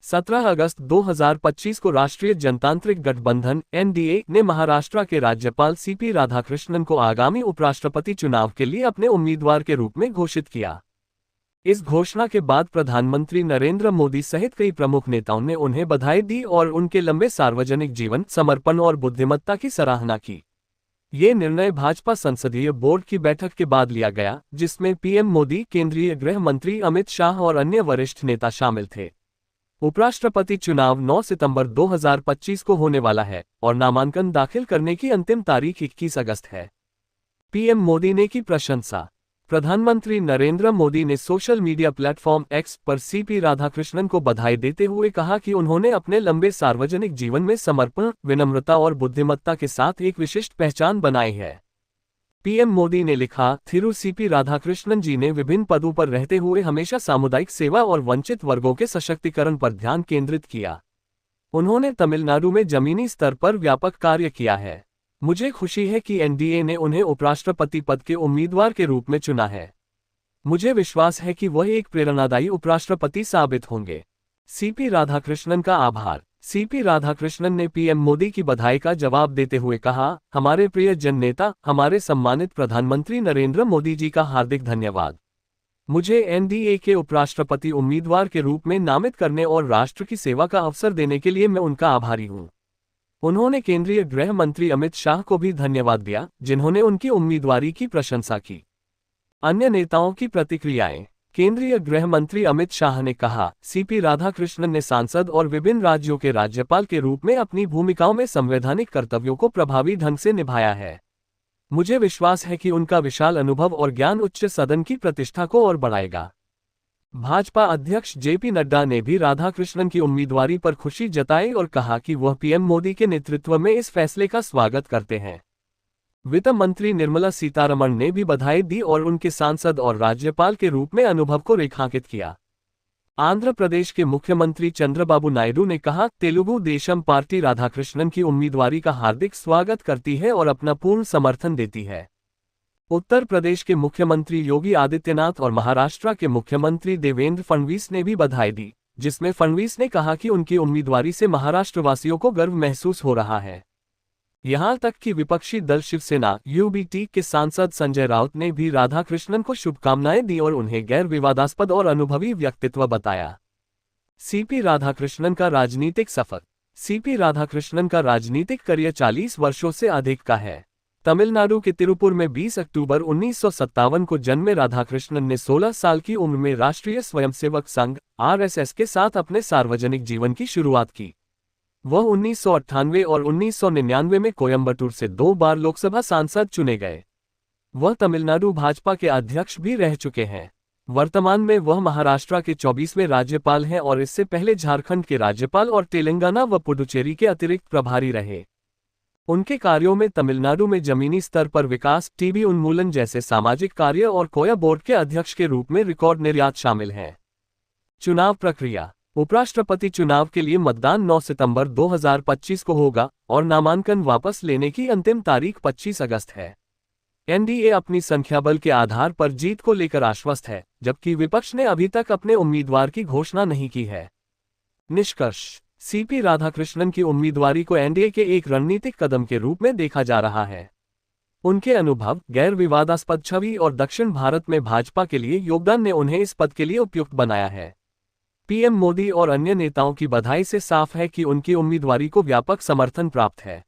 17 अगस्त 2025 को राष्ट्रीय जनतांत्रिक गठबंधन (एनडीए) ने महाराष्ट्र के राज्यपाल सीपी राधाकृष्णन को आगामी उपराष्ट्रपति चुनाव के लिए अपने उम्मीदवार के रूप में घोषित किया। इस घोषणा के बाद प्रधानमंत्री नरेंद्र मोदी सहित कई प्रमुख नेताओं ने उन्हें बधाई दी और उनके लंबे सार्वजनिक जीवन, समर्पण और बुद्धिमत्ता की सराहना की। ये निर्णय भाजपा संसदीय बोर्ड की बैठक के बाद लिया गया, जिसमें पीएम मोदी, केंद्रीय गृह मंत्री अमित शाह और अन्य वरिष्ठ नेता शामिल थे। उपराष्ट्रपति चुनाव 9 सितंबर 2025 को होने वाला है और नामांकन दाखिल करने की अंतिम तारीख 21 अगस्त है। पीएम मोदी ने की प्रशंसा। प्रधानमंत्री नरेंद्र मोदी ने सोशल मीडिया प्लेटफॉर्म एक्स पर सीपी राधाकृष्णन को बधाई देते हुए कहा कि उन्होंने अपने लंबे सार्वजनिक जीवन में समर्पण, विनम्रता और बुद्धिमत्ता के साथ एक विशिष्ट पहचान बनाई है। पीएम मोदी ने लिखा, थिरु सीपी राधाकृष्णन जी ने विभिन्न पदों पर रहते हुए हमेशा सामुदायिक सेवा और वंचित वर्गों के सशक्तिकरण पर ध्यान केंद्रित किया। उन्होंने तमिलनाडु में जमीनी स्तर पर व्यापक कार्य किया है। मुझे खुशी है कि एनडीए ने उन्हें उपराष्ट्रपति पद के उम्मीदवार के रूप में चुना है। मुझे विश्वास है कि वह एक प्रेरणादायी उपराष्ट्रपति साबित होंगे। सीपी राधाकृष्णन का आभार। सीपी राधाकृष्णन ने पीएम मोदी की बधाई का जवाब देते हुए कहा, हमारे प्रिय जननेता, हमारे सम्मानित प्रधानमंत्री नरेंद्र मोदी जी का हार्दिक धन्यवाद। मुझे एनडीए के उपराष्ट्रपति उम्मीदवार के रूप में नामित करने और राष्ट्र की सेवा का अवसर देने के लिए मैं उनका आभारी हूं। उन्होंने केंद्रीय गृह मंत्री अमित शाह को भी धन्यवाद दिया, जिन्होंने उनकी उम्मीदवारी की प्रशंसा की। अन्य नेताओं की प्रतिक्रियाएं। केंद्रीय गृह मंत्री अमित शाह ने कहा, सीपी राधाकृष्णन ने सांसद और विभिन्न राज्यों के राज्यपाल के रूप में अपनी भूमिकाओं में संवैधानिक कर्तव्यों को प्रभावी ढंग से निभाया है। मुझे विश्वास है कि उनका विशाल अनुभव और ज्ञान उच्च सदन की प्रतिष्ठा को और बढ़ाएगा। भाजपा अध्यक्ष जेपी नड्डा ने भी राधाकृष्णन की उम्मीदवारी पर खुशी जताई और कहा कि वह पीएम मोदी के नेतृत्व में इस फैसले का स्वागत करते हैं। वित्त मंत्री निर्मला सीतारमण ने भी बधाई दी और उनके सांसद और राज्यपाल के रूप में अनुभव को रेखांकित किया। आंध्र प्रदेश के मुख्यमंत्री चंद्रबाबू नायडू ने कहा, तेलुगु देशम पार्टी राधाकृष्णन की उम्मीदवारी का हार्दिक स्वागत करती है और अपना पूर्ण समर्थन देती है। उत्तर प्रदेश के मुख्यमंत्री योगी आदित्यनाथ और महाराष्ट्र के मुख्यमंत्री देवेंद्र फडणवीस ने भी बधाई दी, जिसमें फडणवीस ने कहा कि उनकी उम्मीदवारी से महाराष्ट्रवासियों को गर्व महसूस हो रहा है। यहां तक कि विपक्षी दल शिवसेना (यूबीटी) के सांसद संजय राउत ने भी राधाकृष्णन को शुभकामनाएं दी और उन्हें गैर विवादास्पद और अनुभवी व्यक्तित्व बताया। सीपी राधाकृष्णन का राजनीतिक सफर। सीपी राधाकृष्णन का राजनीतिक करियर 40 वर्षों से अधिक का है। तमिलनाडु के तिरुपुर में 20 अक्टूबर 1957 को जन्मे राधाकृष्णन ने 16 साल की उम्र में राष्ट्रीय स्वयंसेवक संघ (आरएसएस) के साथ अपने सार्वजनिक जीवन की शुरुआत की। वह 1998 और 1999 में कोयंबटूर से 2 बार लोकसभा सांसद चुने गए। वह तमिलनाडु भाजपा के अध्यक्ष भी रह चुके हैं। वर्तमान में वह महाराष्ट्र के 24वें राज्यपाल हैं और इससे पहले झारखंड के राज्यपाल और तेलंगाना व पुडुचेरी के अतिरिक्त प्रभारी रहे। उनके कार्यों में तमिलनाडु में जमीनी स्तर पर विकास, टीबी उन्मूलन जैसे सामाजिक कार्य और कोया बोर्ड के अध्यक्ष के रूप में रिकॉर्ड निर्यात शामिल हैं। चुनाव प्रक्रिया। उपराष्ट्रपति चुनाव के लिए मतदान 9 सितंबर 2025 को होगा और नामांकन वापस लेने की अंतिम तारीख 25 अगस्त है। एनडीए अपनी संख्याबल के आधार पर जीत को लेकर आश्वस्त है, जबकि विपक्ष ने अभी तक अपने उम्मीदवार की घोषणा नहीं की है। निष्कर्ष। सीपी राधाकृष्णन की उम्मीदवारी को एनडीए के एक रणनीतिक कदम के रूप में देखा जा रहा है। उनके अनुभव, गैर विवादास्पद छवि और दक्षिण भारत में भाजपा के लिए योगदान ने उन्हें इस पद के लिए उपयुक्त बनाया है। पीएम मोदी और अन्य नेताओं की बधाई से साफ है कि उनकी उम्मीदवारी को व्यापक समर्थन प्राप्त है।